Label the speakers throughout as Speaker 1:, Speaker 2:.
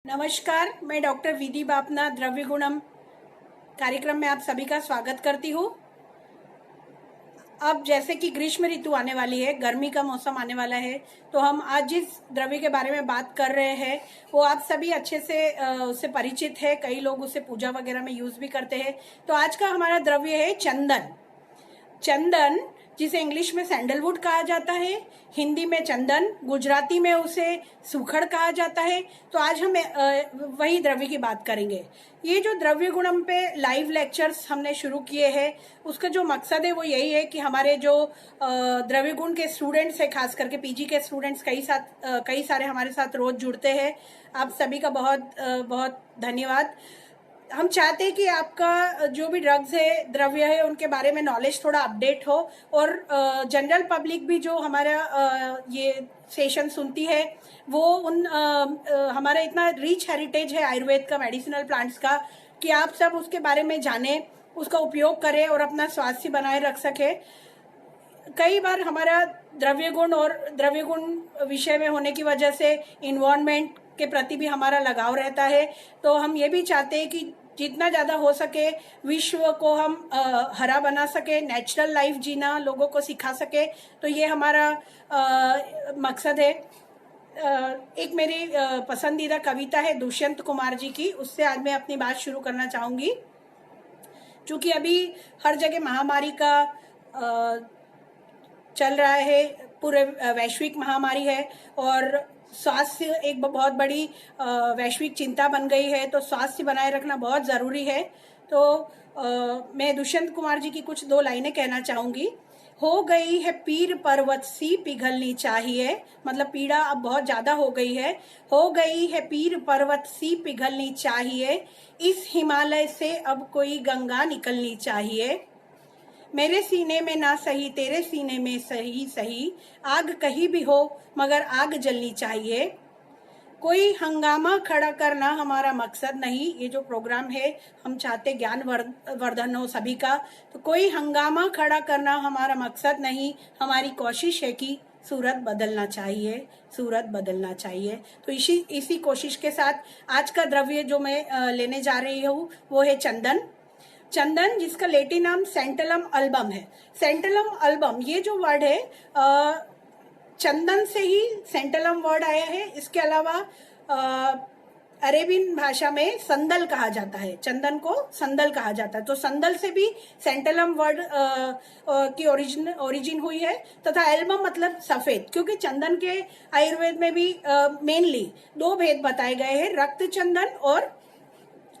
Speaker 1: नमस्कार, मैं डॉक्टर विधि बापना द्रव्य गुणम कार्यक्रम में आप सभी का स्वागत करती हूँ। अब जैसे कि ग्रीष्म ऋतु आने वाली है, गर्मी का मौसम आने वाला है, तो हम आज जिस द्रव्य के बारे में बात कर रहे हैं वो आप सभी अच्छे से उससे परिचित है। कई लोग उसे पूजा वगैरह में यूज भी करते हैं। तो आज का हमारा द्रव्य है चंदन। चंदन, जिसे इंग्लिश में सैंडलवुड कहा जाता है, हिंदी में चंदन, गुजराती में उसे सूखड़ कहा जाता है। तो आज हम वही द्रव्य की बात करेंगे। ये जो द्रव्य गुणम पे लाइव लेक्चर्स हमने शुरू किए हैं, उसका जो मकसद है वो यही है कि हमारे जो द्रव्य गुण के स्टूडेंट्स है, खास करके पीजी के स्टूडेंट्स कई सारे हमारे साथ रोज जुड़ते हैं। आप सभी का बहुत बहुत धन्यवाद। हम चाहते हैं कि आपका जो भी ड्रग्स है, द्रव्य है, उनके बारे में नॉलेज थोड़ा अपडेट हो और जनरल पब्लिक भी जो हमारा ये सेशन सुनती है वो हमारा इतना रिच हेरिटेज है आयुर्वेद का, मेडिसिनल प्लांट्स का, कि आप सब उसके बारे में जाने, उसका उपयोग करें और अपना स्वास्थ्य बनाए रख सके। कई बार हमारा द्रव्य गुण और द्रव्य गुण विषय में होने की वजह से इन्वायरमेंट के प्रति भी हमारा लगाव रहता है। तो हम ये भी चाहते हैं कि जितना ज्यादा हो सके विश्व को हम हरा बना सके, नेचुरल लाइफ जीना लोगों को सिखा सके। तो ये हमारा मकसद है। एक मेरी पसंदीदा कविता है दुष्यंत कुमार जी की, उससे आज मैं अपनी बात शुरू करना चाहूंगी। चूंकि अभी हर जगह महामारी का चल रहा है, पूरे वैश्विक महामारी है और स्वास्थ्य एक बहुत बड़ी वैश्विक चिंता बन गई है। तो स्वास्थ्य बनाए रखना बहुत जरूरी है। तो मैं दुष्यंत कुमार जी की कुछ दो लाइनें कहना चाहूंगी। हो गई है पीर पर्वत सी पिघलनी चाहिए, मतलब पीड़ा अब बहुत ज्यादा हो गई है। हो गई है पीर पर्वत सी पिघलनी चाहिए, इस हिमालय से अब कोई गंगा निकलनी चाहिए। मेरे सीने में ना सही तेरे सीने में सही सही, आग कहीं भी हो मगर आग जलनी चाहिए। कोई हंगामा खड़ा करना हमारा मकसद नहीं। ये जो प्रोग्राम है हम चाहते ज्ञान वर्धन हो सभी का। तो कोई हंगामा खड़ा करना हमारा मकसद नहीं, हमारी कोशिश है कि सूरत बदलना चाहिए, सूरत बदलना चाहिए। तो इसी कोशिश के साथ आज का द्रव्य जो मैं लेने जा रही हूँ वो है चंदन। चंदन, जिसका लैटिन नाम सेंटलम अल्बम है। सेंटलम अल्बम, ये जो वर्ड है चंदन से ही सेंटलम वर्ड आया है। इसके अलावा अरेबियन भाषा में संदल कहा जाता है, चंदन को संदल कहा जाता है। तो संदल से भी सेंटलम वर्ड की ओरिजिन हुई है। तथा एल्बम मतलब सफेद, क्योंकि चंदन के आयुर्वेद में भी मेनली दो भेद बताए गए हैं, रक्त चंदन और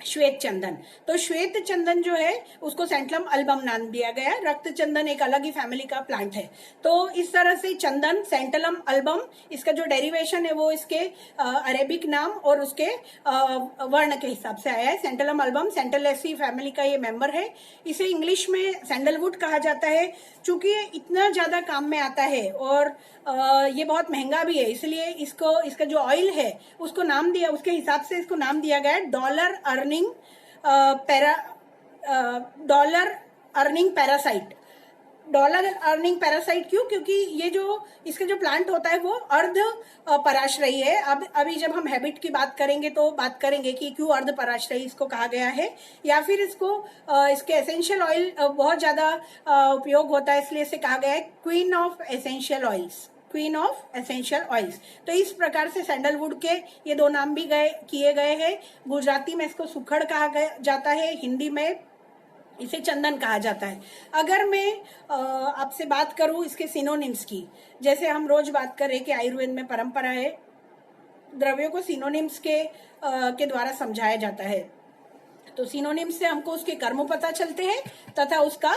Speaker 1: श्वेत चंदन। तो श्वेत चंदन जो है उसको सेंटलम अल्बम नाम दिया गया। रक्त चंदन एक अलग ही फैमिली का प्लांट है। तो इस तरह से चंदन सेंटलम अल्बम, इसका जो डेरिवेशन है वो इसके अरेबिक नाम और उसके वर्ण के हिसाब से आया है। सेंटलम अल्बम सेंटलेसी फैमिली का ये मेंबर है। इसे इंग्लिश में सैंडलवुड कहा जाता है। चूंकि ये इतना ज्यादा काम में आता है और ये बहुत महंगा भी है, इसलिए इसका जो ऑयल है उसको नाम दिया, उसके हिसाब से इसको नाम दिया गया है dollar earning parasite. Dollar earning parasite क्यों? क्योंकि ये जो इसका जो प्लांट होता है वो अर्ध पराश्रयी है। अब अभी जब हम हैबिट की बात करेंगे तो बात करेंगे कि क्यों अर्ध पराश्रयी इसको कहा गया है, या फिर इसके एसेंशियल ऑयल बहुत ज्यादा उपयोग होता है, इसलिए इसे कहा गया है queen of essential oils, queen of essential oils. तो इस प्रकार से सैंडलवुड के ये दो नाम भी किए गए हैं। गुजराती में इसको सुखड़ कहा जाता है, हिंदी में इसे चंदन कहा जाता है। अगर मैं आपसे बात करूं इसके सिनोनिम्स की, जैसे हम रोज बात करें कि आयुर्वेद में परंपरा है, द्रव्यों को सिनोनिम्स के द्वारा समझाया जाता है। तो सिनोनिम से हमको उसके कर्म पता चलते हैं तथा उसका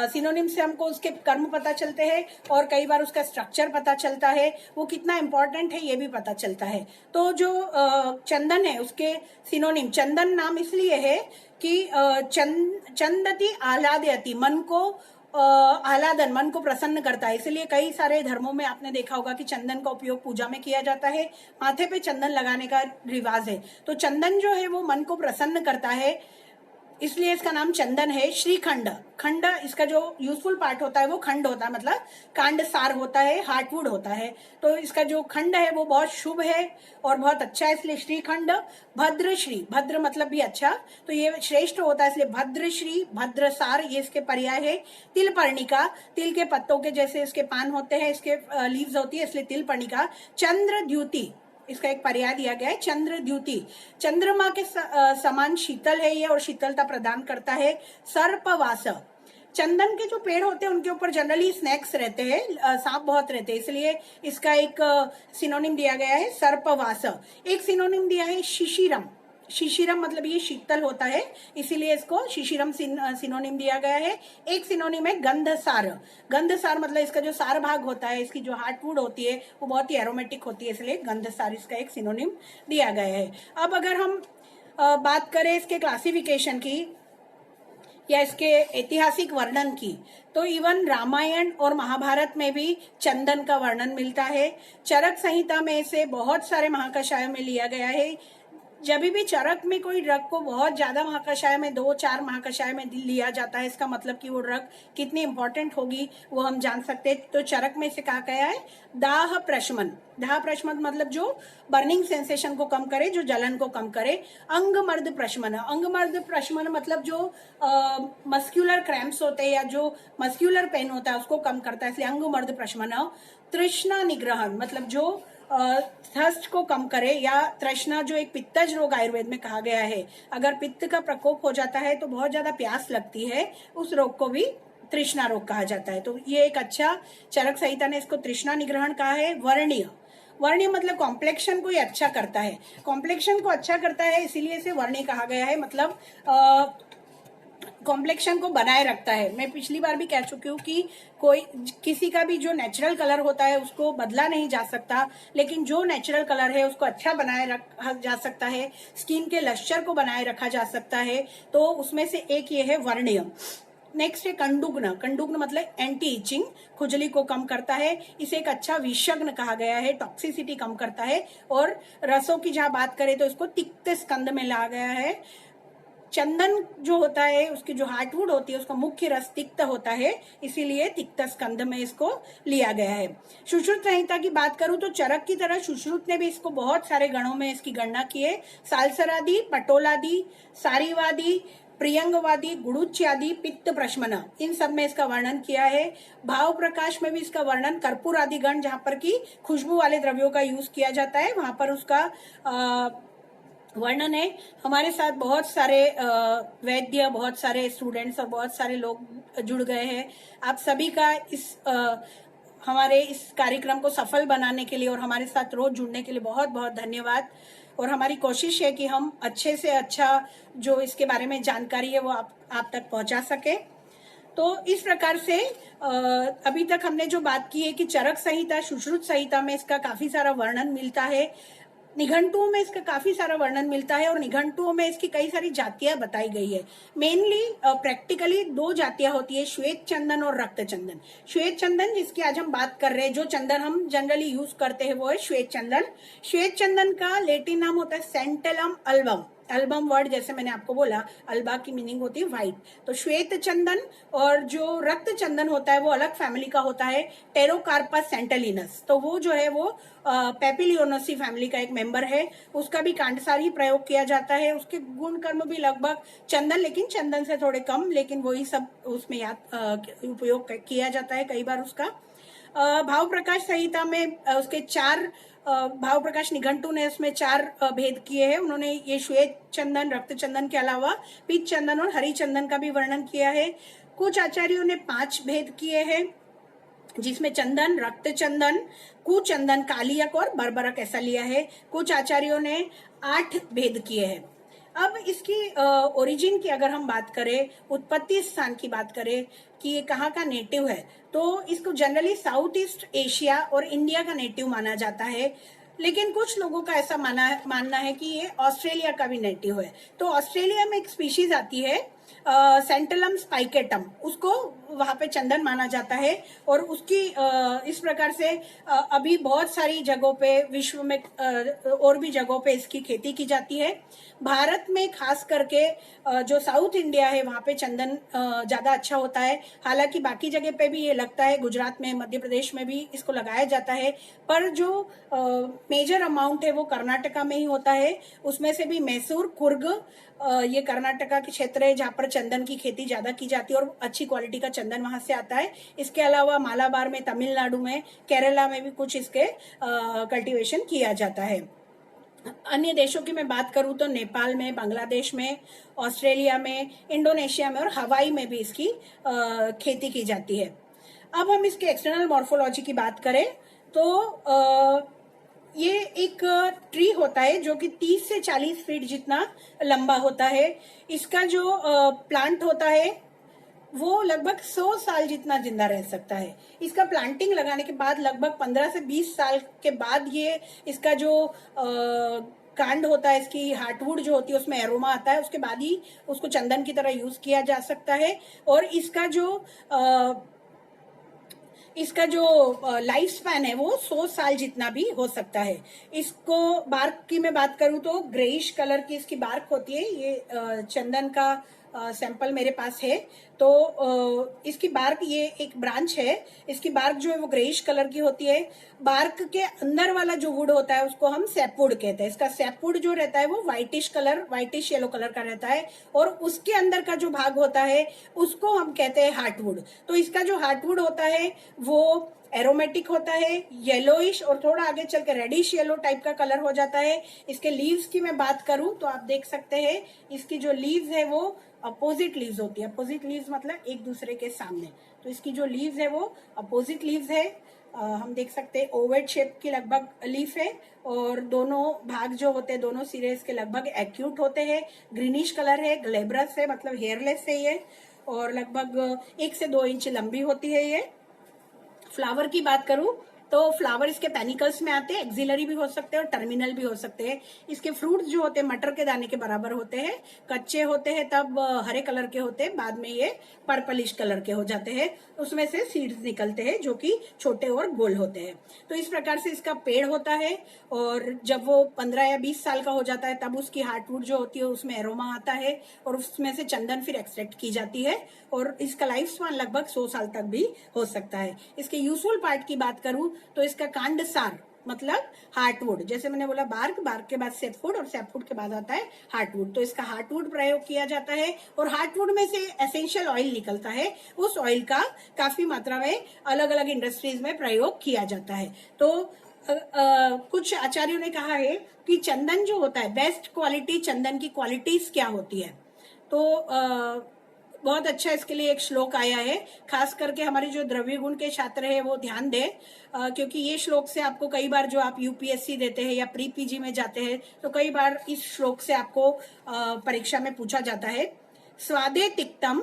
Speaker 1: सिनोनिम से हमको उसके कर्म पता चलते हैं और कई बार उसका स्ट्रक्चर पता चलता है, वो कितना इंपॉर्टेंट है ये भी पता चलता है। तो जो चंदन है उसके सिनोनिम, चंदन नाम इसलिए है कि चंदती आह्लादयति, मन को आह्लादन, मन को प्रसन्न करता है। इसलिए कई सारे धर्मों में आपने देखा होगा कि चंदन का उपयोग पूजा में किया जाता है, माथे पे चंदन लगाने का रिवाज है। तो चंदन जो है वो मन को प्रसन्न करता है। इसलिए इसका नाम चंदन है। श्रीखंड, खंड इसका जो यूजफुल पार्ट होता है वो खंड होता है, मतलब कांड सार होता है, हार्टवुड होता है। तो इसका जो खंड है वो बहुत शुभ है और बहुत अच्छा है, इसलिए श्रीखंड। भद्रश्री, भद्र मतलब भी अच्छा, तो ये श्रेष्ठ होता है इसलिए भद्रश्री, भद्रसार ये इसके पर्याय है। तिलपर्णिका, तिल के पत्तों के जैसे इसके पान होते हैं, इसके लीव्स होती है, इसलिए तिलपर्णिका। चंद्रद्युति इसका एक पर्याय दिया गया है, चंद्रद्युति, चंद्रमा के समान शीतल है ये और शीतलता प्रदान करता है। सर्पवास, चंदन के जो पेड़ होते हैं उनके ऊपर जनरली स्नेक्स रहते हैं, सांप बहुत रहते हैं, इसलिए इसका एक सिनोनिम दिया गया है सर्पवास। एक सिनोनिम दिया है शिशिरम, शिशिरम मतलब ये शीतल होता है, इसीलिए इसको शिशिरम सिनोनिम दिया गया है। एक सिनोनिम है गंधसार, गंधसार मतलब इसका जो सार भाग होता है, इसकी जो हार्टवुड होती है वो बहुत ही एरोमेटिक होती है, इसलिए गंधसार इसका एक सिनोनिम दिया गया है। अब अगर हम बात करें इसके क्लासिफिकेशन की या इसके ऐतिहासिक वर्णन की, तो इवन रामायण और महाभारत में भी चंदन का वर्णन मिलता है। चरक संहिता में से बहुत सारे महाकाव्यों में लिया गया है। जब भी चरक में कोई ड्रग को बहुत ज्यादा महाकाव्य में 2-4 महाकाव्य में लिया जाता है, इसका मतलब कि वो ड्रग कितनी इंपॉर्टेंट होगी वो हम जान सकते हैं। तो चरक में से कहा गया है दाह प्रशमन, दाह प्रशमन मतलब जो बर्निंग सेंसेशन को कम करे, जो जलन को कम करे। अंगमर्द प्रशमन, अंगमर्द प्रशमन मतलब जो मस्क्यूलर क्रैम्प्स होते हैं या जो मस्क्यूलर पेन होता है उसको कम करता है, इसलिए अंगमर्द प्रशमन। तृष्णा निग्रहण मतलब जो थर्स्ट को कम करे, या तृष्णा जो एक पित्तज रोग आयुर्वेद में कहा गया है, अगर पित्त का प्रकोप हो जाता है तो बहुत ज्यादा प्यास लगती है, उस रोग को भी तृष्णा रोग कहा जाता है। तो ये एक अच्छा, चरक संहिता ने इसको तृष्णा निग्रहण कहा है। वर्णीय, वर्णीय मतलब कॉम्प्लेक्शन को ही अच्छा करता है, कॉम्प्लेक्शन को अच्छा करता है इसीलिए इसे वर्णीय कहा गया है, मतलब कॉम्प्लेक्शन को बनाए रखता है। मैं पिछली बार भी कह चुकी हूँ कि कोई किसी का भी जो नेचुरल कलर होता है उसको बदला नहीं जा सकता, लेकिन जो नेचुरल कलर है उसको अच्छा बनाए रखा जा सकता है, स्किन के लश्चर को बनाए रखा जा सकता है, तो उसमें से एक ये है वर्णीय। नेक्स्ट है कंडुग्न, कंडुग्न मतलब एंटी इचिंग, खुजली को कम करता है, इसे एक अच्छा विषग्न कहा गया है, टॉक्सिसिटी कम करता है। और रसों की जहां बात करें तो इसको तिक्त स्कंद में ला गया है। चंदन जो होता है उसकी जो हार्टवुड होती है उसका मुख्य रस तिक्त होता है, इसीलिए तिक्त स्कंद में इसको लिया गया है। सुश्रुत संहिता की बात करूं तो चरक की तरह सुश्रुत ने भी इसको बहुत सारे गणों में इसकी गणना की है। सालसरादि, पटोलादि, सारीवादी, प्रियंगवादी, गुड़ुच्यादि, पित्त प्रशमन, इन सब में इसका वर्णन किया है। भाव प्रकाश में भी इसका वर्णन, कर्पूर आदि गण जहां पर की खुशबू वाले द्रव्यों का यूज किया जाता है वहां पर उसका वर्णन है। हमारे साथ बहुत सारे वैद्य, बहुत सारे स्टूडेंट्स और बहुत सारे लोग जुड़ गए हैं। आप सभी का इस हमारे इस कार्यक्रम को सफल बनाने के लिए और हमारे साथ रोज जुड़ने के लिए बहुत बहुत धन्यवाद। और हमारी कोशिश है कि हम अच्छे से अच्छा जो इसके बारे में जानकारी है वो आप तक पहुंचा सके। तो इस प्रकार से अभी तक हमने जो बात की है कि चरक संहिता, सुश्रुत संहिता में इसका काफी सारा वर्णन मिलता है, निघंटुओं में इसका काफी सारा वर्णन मिलता है और निघंटुओं में इसकी कई सारी जातियां बताई गई है। मेनली प्रैक्टिकली 2 जातियां होती है, श्वेत चंदन और रक्त चंदन। श्वेत चंदन जिसकी आज हम बात कर रहे हैं, जो चंदन हम जनरली यूज करते हैं वो है श्वेत चंदन। श्वेत चंदन का लेटिन नाम होता है सेंटेलम अल्बम, एल्बम वर्ड जैसे मैंने आपको बोला, अल्बा की मीनिंग होती है व्हाइट। तो श्वेत चंदन और जो रक्त चंदन होता है वो अलग फैमिली का होता है, टेरोकार्पस सेंटेलिनस। तो वो जो है वो पेपिलियोनेसी फैमिली का एक मेंबर है, उसका भी कांडसार ही प्रयोग किया जाता है। उसके गुण कर्म भी लगभग चंदन, लेकिन चंदन से थोड़े कम, लेकिन वही सब उसमें उपयोग किया जाता है कई बार उसका। भाव प्रकाश संहिता में उसके 4 भाव प्रकाश निघंटू ने उसमें 4 भेद किए हैं। उन्होंने ये श्वेत चंदन, रक्त चंदन के अलावा पीत चंदन और हरि चंदन का भी वर्णन किया है। कुछ आचार्यों ने 5 भेद किए हैं, जिसमें चंदन, रक्त चंदन, कुचंदन, कालियक और बर्बरक ऐसा लिया है। कुछ आचार्यों ने 8 भेद किए हैं। अब इसकी ओरिजिन की अगर हम बात करें, उत्पत्ति स्थान की बात करें कि ये कहाँ का नेटिव है, तो इसको जनरली साउथ ईस्ट एशिया और इंडिया का नेटिव माना जाता है, लेकिन कुछ लोगों का ऐसा मानना है कि ये ऑस्ट्रेलिया का भी नेटिव है। तो ऑस्ट्रेलिया में एक स्पीशीज आती है सेंटलम स्पाइकेटम, उसको वहां पे चंदन माना जाता है। और उसकी इस प्रकार से अभी बहुत सारी जगहों पे विश्व में और भी जगहों पे इसकी खेती की जाती है। भारत में खास करके जो साउथ इंडिया है वहां पे चंदन ज्यादा अच्छा होता है। हालांकि बाकी जगह पे भी ये लगता है, गुजरात में, मध्य प्रदेश में भी इसको लगाया जाता है, पर जो मेजर अमाउंट है वो कर्नाटका में ही होता है। उसमें से भी मैसूर, कुर्ग, ये कर्नाटका के क्षेत्र है जहां पर चंदन की खेती ज्यादा की जाती है और अच्छी क्वालिटी का चंदन वहां से आता है। इसके अलावा मालाबार में, तमिलनाडु में, केरला में भी कुछ इसके कल्टीवेशन किया जाता है। अन्य देशों की मैं बात करूं तो नेपाल में, बांग्लादेश में, ऑस्ट्रेलिया में, इंडोनेशिया में और हवाई में भी इसकी खेती की जाती है। अब हम इसके एक्सटर्नल मॉर्फोलॉजी की बात करें तो ये एक ट्री होता है जो कि 30 से 40 फीट जितना लंबा होता है। इसका जो प्लांट होता है वो लगभग 100 साल जितना जिंदा रह सकता है। इसका प्लांटिंग लगाने के बाद लगभग 15 से 20 साल के बाद ये इसका जो कांड होता है, इसकी हार्टवुड जो होती है उसमें एरोमा आता है, उसके बाद ही उसको चंदन की तरह यूज किया जा सकता है। और इसका जो लाइफ स्पैन है वो 100 साल जितना भी हो सकता है। इसको बार्क की मैं बात करूं तो ग्रेइश कलर की इसकी बार्क होती है। ये चंदन का सैंपल मेरे पास है। तो इसकी बार्क, ये एक ब्रांच है, इसकी बार्क जो है वो ग्रेइश कलर की होती है। बार्क के अंदर वाला जो वुड होता है उसको हम सैपवुड कहते हैं। इसका सैपवुड जो रहता है वो व्हाइटिश येलो कलर का रहता है। और उसके अंदर का जो भाग होता है उसको हम कहते हैं हार्टवुड। तो इसका जो हार्टवुड होता है वो एरोमेटिक होता है, येलोइश और थोड़ा आगे चल के रेडिश येलो टाइप का कलर हो जाता है। इसके लीव्स की मैं बात करूं तो आप देख सकते हैं इसकी जो लीव्स है वो अपोजिट लीव्स होती है। अपोजिट लीव्स मतलब एक दूसरे के सामने। तो इसकी जो लीव्स है वो अपोजिट लीव्स है। हम देख सकते हैं ओवेट शेप की लगभग लीफ है और दोनों भाग जो होते हैं, दोनों सिरे इसके लगभग एक्यूट होते हैं। ग्रीनिश कलर है, ग्लेब्रस है, मतलब हेयरलेस है ये, और लगभग 1 से 2 इंच लंबी होती है ये। फ्लावर की बात करूं तो फ्लावर इसके पेनिकल्स में आते हैं, एक्सिलरी भी हो सकते हैं और टर्मिनल भी हो सकते हैं। इसके फ्रूट्स जो होते हैं मटर के दाने के बराबर होते हैं। कच्चे होते हैं तब हरे कलर के होते हैं, बाद में ये पर्पलिश कलर के हो जाते हैं। उसमें से सीड्स निकलते हैं जो कि छोटे और गोल होते हैं। तो इस प्रकार से इसका पेड़ होता है और जब वो 15 या 20 साल का हो जाता है तब उसकी हार्टवुड जो होती है उसमें एरोमा आता है और उसमें से चंदन फिर एक्सट्रैक्ट की जाती है। और इसका लाइफ स्पैन लगभग 100 साल तक भी हो सकता है। इसके यूजफुल पार्ट की बात करूं तो इसका कांड सार मतलब हार्टवुड, जैसे मैंने बोला बार्क, बार्क के बाद सैपवुड और सैपवुड के बाद आता है हार्टवुड। तो इसका हार्टवुड प्रयोग किया जाता है और हार्टवुड में से एसेंशियल ऑयल निकलता है। उस ऑयल का काफी मात्रा में अलग अलग इंडस्ट्रीज में प्रयोग किया जाता है। तो कुछ आचार्यों ने कहा है कि चंदन जो होता है, बेस्ट क्वालिटी चंदन की क्वालिटीज क्या होती है। तो बहुत अच्छा इसके लिए एक श्लोक आया है। खास करके हमारे जो द्रव्य गुण के छात्र है वो ध्यान दें, क्योंकि ये श्लोक से आपको कई बार, जो आप यूपीएससी देते हैं या प्री पीजी में जाते हैं तो कई बार इस श्लोक से आपको परीक्षा में पूछा जाता है। स्वादे तिक्तम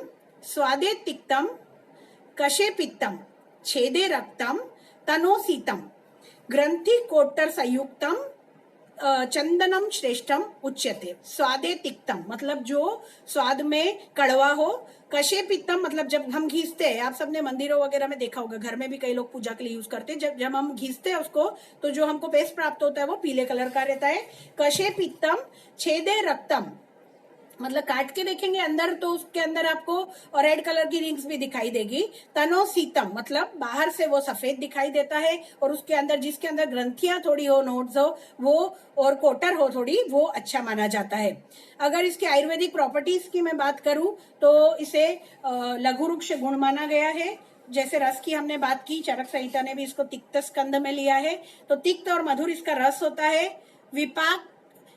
Speaker 1: कशे पित्तम छेदे रक्तम तनोसीतम ग्रंथि कोट्टर संयुक्तम चंदनम श्रेष्ठम उच्यते। स्वादे तिक्तम मतलब जो स्वाद में कड़वा हो। कशे पित्तम मतलब जब हम घीसते हैं, आप सबने मंदिरों वगैरह में देखा होगा, घर में भी कई लोग पूजा के लिए यूज करते हैं, जब हम घीसते हैं उसको तो जो हमको पेस्ट प्राप्त होता है वो पीले कलर का रहता है। कशे पित्तम छेदे रक्तम मतलब काट के देखेंगे अंदर तो उसके अंदर आपको रेड कलर की रिंग्स भी दिखाई देगी। तनो सीतम मतलब बाहर से वो सफेद दिखाई देता है और उसके अंदर, जिसके अंदर ग्रंथियां थोड़ी हो, नोड्स हो वो, और कोटर हो थोड़ी, वो अच्छा माना जाता है। अगर इसके आयुर्वेदिक प्रॉपर्टीज की मैं बात करूं तो इसे लघु वृक्ष गुण माना गया है। जैसे रस की हमने बात की, चरक संहिता ने भी इसको तिक्त स्कंद में लिया है। तो तिक्त और मधुर इसका रस होता है, विपाक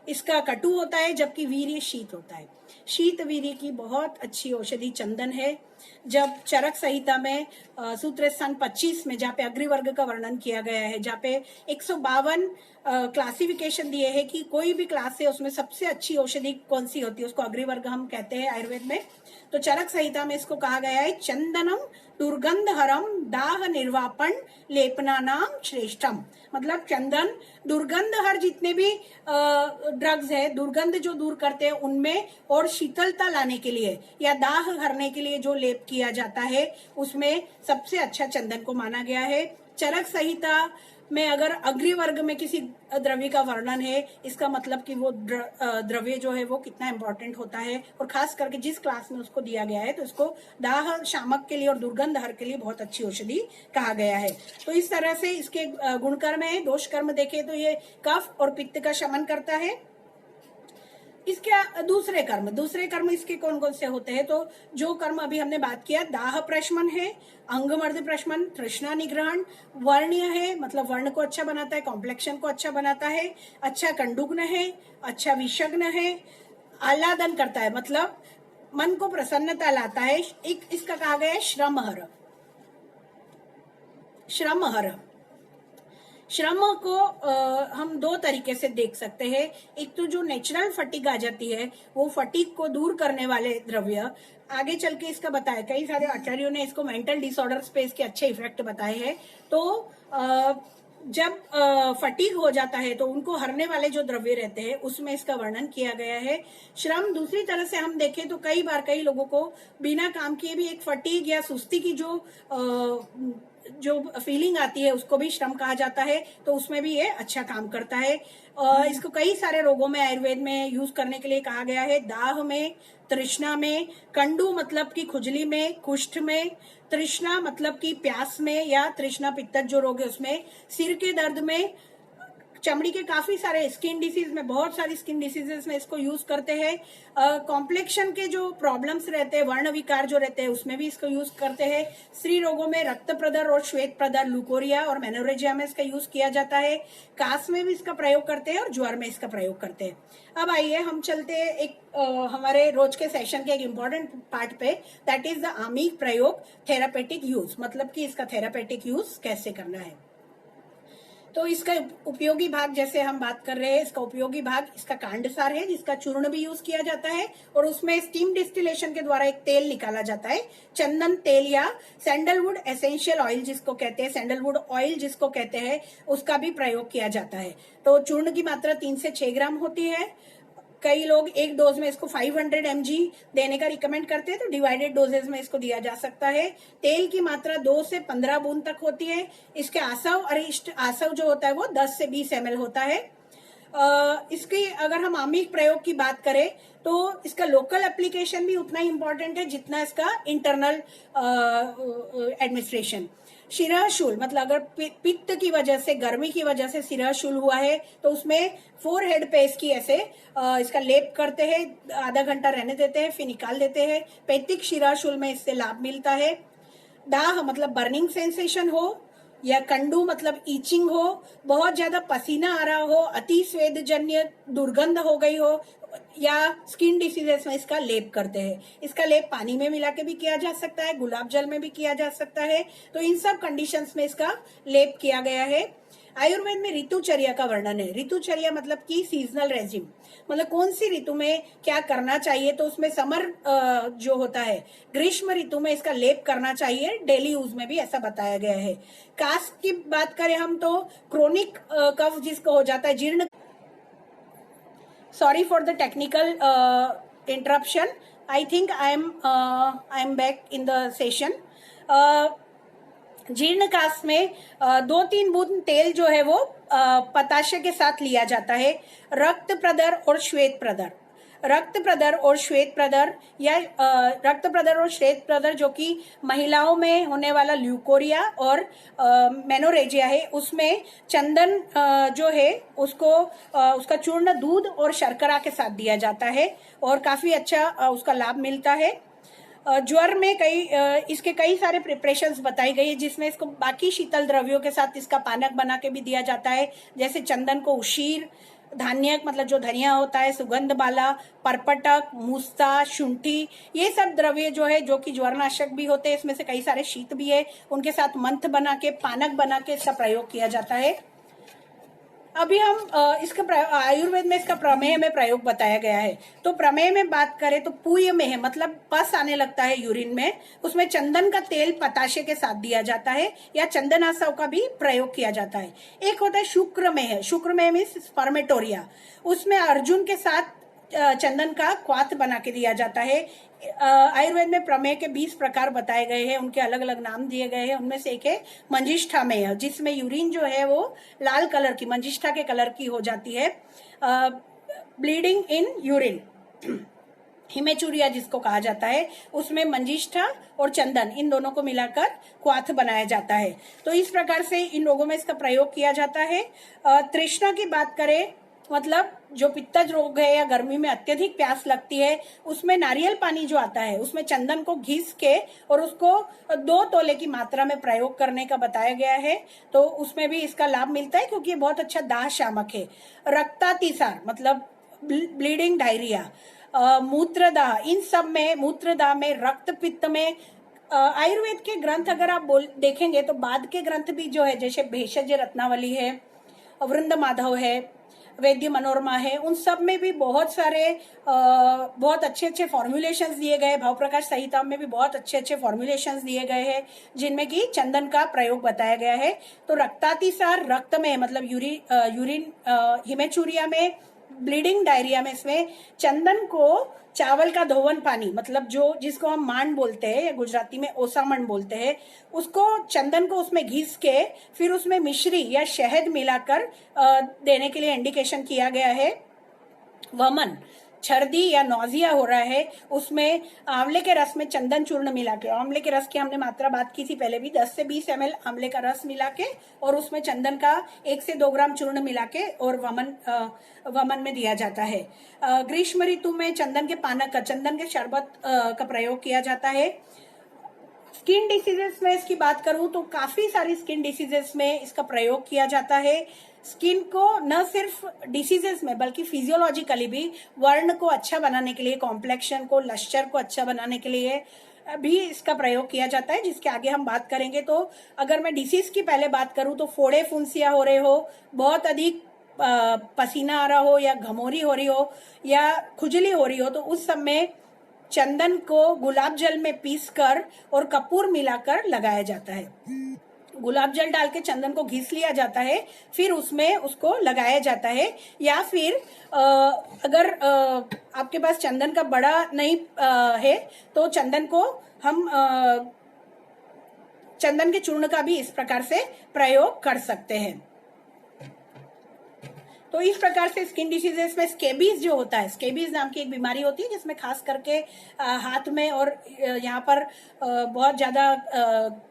Speaker 1: इसका कटु होता है, जबकि वीर्य शीत होता है। शीत वीर्य की बहुत अच्छी औषधि चंदन है। जब चरक संहिता में सूत्र स्थान 25 में, जहाँ पे अग्रिवर्ग का वर्णन किया गया है, जहाँ पे 152 क्लासिफिकेशन दिए हैं कि कोई भी क्लास है उसमें सबसे अच्छी औषधि कौन सी होती है, उसको अग्रिवर्ग हम कहते हैं आयुर्वेद में। तो चरक संहिता में इसको कहा गया है चंदनम दुर्गंधहरम दाह निर्वापन लेपना नाम श्रेष्ठम। मतलब चंदन दुर्गंध हर जितने भी ड्रग्स है, दुर्गंध जो दूर करते हैं उनमें, और शीतलता लाने के लिए या दाह हरने के लिए जो लेप किया जाता है उसमें सबसे अच्छा चंदन को माना गया है। चरक संहिता में अगर अग्रिवर्ग में किसी द्रव्य का वर्णन है, इसका मतलब कि वो द्रव्य जो है वो कितना इंपॉर्टेंट होता है, और खास करके जिस क्लास में उसको दिया गया है तो इसको दाह शामक के लिए और दुर्गंध हर के लिए बहुत अच्छी औषधि कहा गया है। तो इस तरह से इसके गुणकर्म है। दोष कर्म देखे तो ये कफ और पित्त का शमन करता है। इसके दूसरे कर्म इसके कौन कौन से होते हैं, तो जो कर्म अभी हमने बात किया, दाह प्रशमन है, अंगमर्द प्रशमन, तृष्णा निग्रहण, वर्ण्य है मतलब वर्ण को अच्छा बनाता है, कॉम्प्लेक्शन को अच्छा बनाता है, अच्छा कंडुग्न है, अच्छा विषग्न है, आह्लादन करता है मतलब मन को प्रसन्नता लाता है। एक इसका कहा गया है श्रमहर। श्रम को हम दो तरीके से देख सकते हैं। एक तो जो नेचुरल फटीग आ जाती है, वो फटीग को दूर करने वाले द्रव्य, आगे चल के इसका बताया, कई सारे आचार्यों ने इसको मेंटल डिसऑर्डर्स पे इसके अच्छे इफेक्ट बताए हैं। तो जब फटीग हो जाता है तो उनको हरने वाले जो द्रव्य रहते हैं उसमें इसका वर्णन किया गया है। श्रम दूसरी तरह से हम देखें तो कई बार कई लोगों को बिना काम किए भी एक फटीग या सुस्ती की जो फीलिंग आती है उसको भी श्रम कहा जाता है, तो उसमें भी ये अच्छा काम करता है। इसको कई सारे रोगों में आयुर्वेद में यूज करने के लिए कहा गया है। दाह में, तृष्णा में, कंडू मतलब की खुजली में, कुष्ठ में, तृष्णा मतलब की प्यास में या तृष्णा पित्त जो रोग है उसमें, सिर के दर्द में, चमड़ी के काफी सारे स्किन डिसीज में, बहुत सारी स्किन डिसीजेस में इसको यूज करते हैं। कॉम्प्लेक्शन के जो प्रॉब्लम्स रहते हैं, वर्ण विकार जो रहते हैं उसमें भी इसको यूज करते हैं। स्त्री रोगों में रक्त प्रदर और श्वेत प्रदर, लुकोरिया और मेनोरेजिया में इसका यूज किया जाता है। कास में भी इसका प्रयोग करते हैं और ज्वर में इसका प्रयोग करते हैं। अब आइए हम चलते हैं एक हमारे रोज के सेशन के एक इम्पोर्टेंट पार्ट पे, दैट इज द आमिक प्रयोग, थेरापेटिक यूज, मतलब कि इसका थेरापेटिक यूज कैसे करना है। तो इसका उपयोगी भाग जैसे हम बात कर रहे हैं, इसका उपयोगी भाग इसका कांडसार है जिसका चूर्ण भी यूज किया जाता है, और उसमें स्टीम डिस्टिलेशन के द्वारा एक तेल निकाला जाता है, चंदन तेल या सैंडलवुड एसेंशियल ऑयल जिसको कहते हैं, सैंडलवुड ऑयल जिसको कहते हैं, उसका भी प्रयोग किया जाता है। तो चूर्ण की मात्रा 3 से 6 ग्राम होती है। कई लोग एक डोज में इसको 500 mg देने का रिकमेंड करते हैं, तो डिवाइडेड डोजेज में इसको दिया जा सकता है। तेल की मात्रा 2 से 15 बूंद तक होती है। इसके आसव अरिष्ट आसव जो होता है वो 10 से 20 ml होता है। इसकी अगर हम आमिक प्रयोग की बात करें तो इसका लोकल एप्लीकेशन भी उतना ही इम्पोर्टेंट है जितना इसका इंटरनल एडमिनिस्ट्रेशन। शिराशूल मतलब अगर पित्त की वजह से, गर्मी की वजह से शिराशूल हुआ है तो उसमें फोरहेड पे इसकी ऐसे इसका लेप करते हैं, आधा घंटा रहने देते हैं, फिर निकाल देते हैं। पैतिक शिराशूल में इससे लाभ मिलता है। दाह मतलब बर्निंग सेंसेशन हो, या कंडू मतलब ईचिंग हो, बहुत ज्यादा पसीना आ रहा हो, अति स्वेदजन्य दुर्गंध हो गई हो, या स्किन डिसीजेस में इसका लेप करते हैं। इसका लेप पानी में मिला के भी किया जा सकता है, गुलाब जल में भी किया जा सकता है। तो इन सब कंडीशंस में इसका लेप किया गया है। आयुर्वेद में ऋतुचर्या का वर्णन है। ऋतुचर्या मतलब कि सीजनल रेजिम, मतलब कौन सी ऋतु में क्या करना चाहिए। तो उसमें समर जो होता है, ग्रीष्म ऋतु में इसका लेप करना चाहिए, डेली यूज में भी ऐसा बताया गया है। कास की बात करें हम तो क्रोनिक कफ जिसको हो जाता है, जीर्ण, sorry for the technical interruption, I think I am back in the session. जीर्ण कास में 2-3 बूंद तेल जो है वो पताशे के साथ लिया जाता है। रक्त प्रदर और श्वेत प्रदर, रक्त प्रदर और श्वेत प्रदर या रक्त प्रदर और श्वेत प्रदर जो कि महिलाओं में होने वाला ल्यूकोरिया और मेनोरेजिया है, उसमें चंदन जो है उसको उसका चूर्ण दूध और शर्करा के साथ दिया जाता है और काफी अच्छा उसका लाभ मिलता है। ज्वर में इसके कई सारे प्रिपरेशंस बताई गई है जिसमें इसको बाकी शीतल द्रव्यों के साथ इसका पानक बना के भी दिया जाता है, जैसे चंदन को उशीर, धान्यक मतलब जो धनिया होता है, सुगंध बाला, परपटक, मूस्ता, शुंठी, ये सब द्रव्य जो है जो कि ज्वरनाशक भी होते हैं, इसमें से कई सारे शीत भी है, उनके साथ मंथ बना के, पानक बना के इसका प्रयोग किया जाता है। अभी हम आयुर्वेद में इसका प्रमेय में प्रयोग बताया गया है। तो प्रमेय में बात करें तो पूय में है, मतलब पस आने लगता है यूरिन में, उसमें चंदन का तेल पताशे के साथ दिया जाता है या चंदनासव का भी प्रयोग किया जाता है। एक होता है शुक्र में है, शुक्र में मीन्स स्पर्मेटोरिया, उसमें अर्जुन के साथ चंदन का क्वाथ बना के दिया जाता है। आयुर्वेद में प्रमेय के 20 प्रकार बताए गए हैं, उनके अलग अलग नाम दिए गए हैं। उनमें से एक है मंजिष्ठा में, जिसमें यूरिन जो है वो लाल कलर की, मंजिष्ठा के कलर की हो जाती है, ब्लीडिंग इन यूरिन। हिमेचुरिया जिसको कहा जाता है, उसमें मंजिष्ठा और चंदन इन दोनों को मिलाकर क्वाथ बनाया जाता है। तो इस प्रकार से इन रोगों में इसका प्रयोग किया जाता है। तृष्णा की बात करें, मतलब जो पित्तज रोग है या गर्मी में अत्यधिक प्यास लगती है, उसमें नारियल पानी जो आता है उसमें चंदन को घिस के और उसको 2 तोले की मात्रा में प्रयोग करने का बताया गया है। तो उसमें भी इसका लाभ मिलता है क्योंकि ये बहुत अच्छा दाह शामक है। रक्तातिसार मतलब ब्लीडिंग डायरिया, मूत्रदाह, इन सब में, मूत्रदाह में, रक्त पित्त में, आयुर्वेद के ग्रंथ अगर आप देखेंगे तो बाद के ग्रंथ भी जो है, जैसे भेषज रत्नावली है, वृंद माधव है, वैद्य मनोरमा है, उन सब में भी बहुत सारे बहुत अच्छे अच्छे फॉर्मुलेशंस दिए गए। भाव प्रकाश संहिता में भी बहुत अच्छे अच्छे फॉर्मुलेशंस दिए गए हैं जिनमें कि चंदन का प्रयोग बताया गया है। तो रक्तातिसार, रक्त में मतलब यूरिन, हिमेचुरिया में, ब्लीडिंग डायरिया में, इसमें चंदन को चावल का धोवन पानी, मतलब जो जिसको हम मांड बोलते हैं या गुजराती में ओसामण बोलते हैं, उसको चंदन को उसमें घिस के फिर उसमें मिश्री या शहद मिलाकर देने के लिए इंडिकेशन किया गया है। वमन, छर्दी या नौजिया हो रहा है, उसमें आंवले के रस में चंदन चूर्ण मिला के, आंवले के रस की हमने मात्रा बात की थी पहले भी, 10 से 20 ml आंवले का रस मिला के और उसमें चंदन का 1 से 2 ग्राम चूर्ण मिला के और वमन में दिया जाता है। ग्रीष्म ऋतु में चंदन के पानक, चंदन के शरबत का प्रयोग किया जाता है। स्किन डिसीजेस में इसकी बात करूं तो काफी सारी स्किन डिसीजेस में इसका प्रयोग किया जाता है। स्किन को न सिर्फ डिसीजेस में बल्कि फिजियोलॉजिकली भी वर्ण को अच्छा बनाने के लिए, कॉम्प्लेक्शन को, लश्चर को अच्छा बनाने के लिए भी इसका प्रयोग किया जाता है, जिसके आगे हम बात करेंगे। तो अगर मैं डिसीज की पहले बात करूं तो फोड़े फुंसिया हो रहे हो, बहुत अधिक पसीना आ रहा हो या घमोरी हो रही हो या खुजली हो रही हो, तो उस समय चंदन को गुलाब जल में पीसकर और कपूर मिलाकर लगाया जाता है। गुलाब जल डाल के चंदन को घिस लिया जाता है, फिर उसमें उसको लगाया जाता है। या फिर अगर आपके पास चंदन का बड़ा नहीं है तो चंदन को हम चंदन के चूर्ण का भी इस प्रकार से प्रयोग कर सकते हैं। तो इस प्रकार से स्किन डिसीजेस में स्केबीज जो होता है, स्केबीज नाम की एक बीमारी होती है जिसमें खास करके हाथ में और यहाँ पर बहुत ज्यादा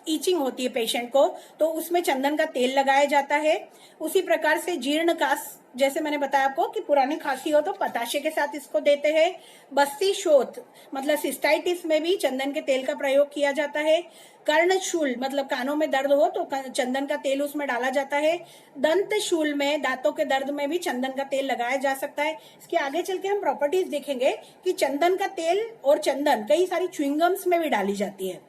Speaker 1: ईचिंग होती है पेशेंट को, तो उसमें चंदन का तेल लगाया जाता है। उसी प्रकार से जीर्ण कास, जैसे मैंने बताया आपको कि पुरानी खांसी हो तो पताशे के साथ इसको देते हैं। बस्ती शोथ मतलब सिस्टाइटिस में भी चंदन के तेल का प्रयोग किया जाता है। कर्णशूल मतलब कानों में दर्द हो तो चंदन का तेल उसमें डाला जाता है। दंत शूल में, दांतों के दर्द में भी चंदन का तेल लगाया जा सकता है। इसके आगे चल के हम प्रॉपर्टीज देखेंगे कि चंदन का तेल और चंदन कई सारी च्युइंगम्स में भी डाली जाती है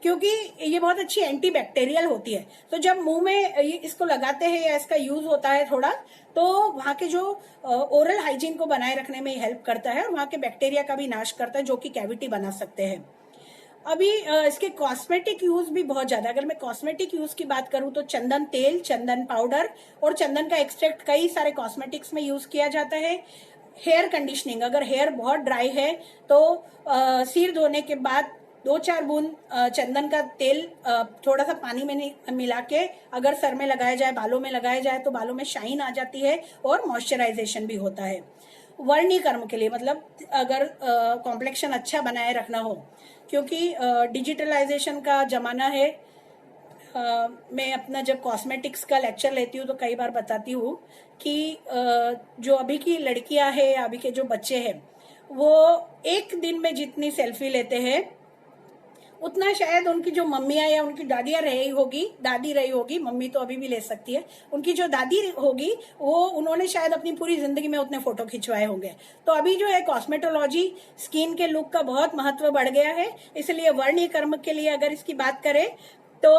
Speaker 1: क्योंकि ये बहुत अच्छी एंटी बैक्टीरियल होती है। तो जब मुंह में इसको लगाते हैं या इसका यूज होता है थोड़ा, तो वहाँ के जो ओरल हाइजीन को बनाए रखने में हेल्प करता है और वहाँ के बैक्टीरिया का भी नाश करता है जो कि कैविटी बना सकते हैं। अभी इसके कॉस्मेटिक यूज भी बहुत ज्यादा, अगर मैं कॉस्मेटिक यूज की बात करूं तो चंदन तेल, चंदन पाउडर और चंदन का एक्सट्रैक्ट कई सारे कॉस्मेटिक्स में यूज किया जाता है। हेयर कंडीशनिंग, अगर हेयर बहुत ड्राई है तो सिर धोने के बाद 2-4 बूंद चंदन का तेल थोड़ा सा पानी में मिला के अगर सर में लगाया जाए, बालों में लगाया जाए तो बालों में शाइन आ जाती है और मॉइस्चराइजेशन भी होता है। वर्णीकर्म के लिए मतलब अगर कॉम्प्लेक्शन अच्छा बनाए रखना हो, क्योंकि डिजिटलाइजेशन का जमाना है। मैं अपना जब कॉस्मेटिक्स का लेक्चर लेती हूँ तो कई बार बताती हूँ कि जो अभी की लड़कियां हैं, अभी के जो बच्चे हैं, वो एक दिन में जितनी सेल्फी लेते हैं उतना शायद उनकी जो मम्मियाँ या उनकी दादियाँ दादी रही होगी, मम्मी तो अभी भी ले सकती है, उनकी जो दादी होगी वो उन्होंने शायद अपनी पूरी जिंदगी में उतने फोटो खिंचवाए होंगे। तो अभी जो है कॉस्मेटोलॉजी, स्किन के लुक का बहुत महत्व बढ़ गया है। इसलिए वर्णीकर्म के लिए अगर इसकी बात करें तो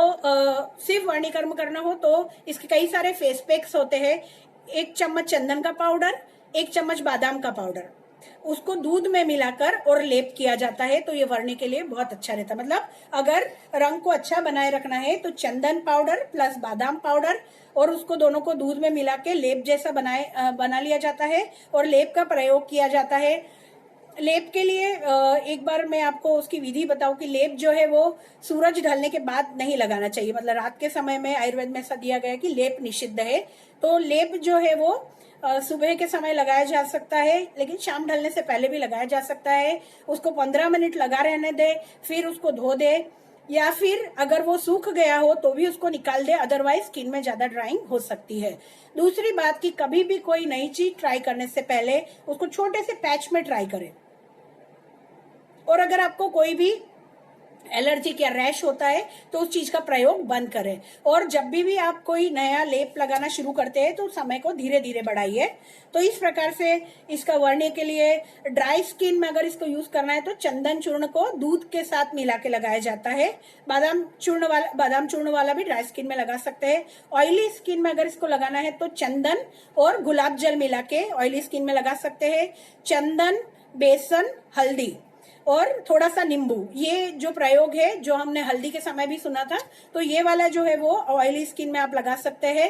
Speaker 1: सिर्फ वर्णिकर्म करना हो तो इसके कई सारे फेस पैक्स होते हैं। 1 चम्मच चंदन का पाउडर, 1 चम्मच बादाम का पाउडर, उसको दूध में मिलाकर और लेप किया जाता है, तो ये वर्णी के लिए बहुत अच्छा रहता है। मतलब अगर रंग को अच्छा बनाए रखना है तो चंदन पाउडर प्लस बादाम पाउडर और उसको दोनों को दूध में मिला के लेप जैसा बना लिया जाता है और लेप का प्रयोग किया जाता है। लेप के लिए एक बार मैं आपको उसकी विधि बताऊं कि लेप जो है वो सूरज ढलने के बाद नहीं लगाना चाहिए। मतलब रात के समय में आयुर्वेद में ऐसा दिया गया है कि लेप निषिद्ध है। तो लेप जो है वो सुबह के समय लगाया जा सकता है, लेकिन शाम ढलने से पहले भी लगाया जा सकता है। उसको 15 मिनट लगा रहने दे, फिर उसको धो दे, या फिर अगर वो सूख गया हो तो भी उसको निकाल दे, अदरवाइज स्किन में ज्यादा ड्राइंग हो सकती है। दूसरी बात कि कभी भी कोई नई चीज ट्राई करने से पहले उसको छोटे से पैच में ट्राई करें। और अगर आपको कोई भी एलर्जिक या रैश होता है तो उस चीज का प्रयोग बंद करें। और जब भी आप कोई नया लेप लगाना शुरू करते हैं तो समय को धीरे धीरे बढ़ाइए। तो इस प्रकार से इसका वर्ण्य के लिए ड्राई स्किन में अगर इसको यूज करना है तो चंदन चूर्ण को दूध के साथ मिला के लगाया जाता है। बादाम चूर्ण वाला भी ड्राई स्किन में लगा सकते हैं। ऑयली स्किन में अगर इसको लगाना है तो चंदन और गुलाब जल मिला के ऑयली स्किन में लगा सकते हैं। चंदन, बेसन, हल्दी और थोड़ा सा नींबू, ये जो प्रयोग है जो हमने हल्दी के समय भी सुना था, तो ये वाला जो है वो ऑयली स्किन में आप लगा सकते हैं।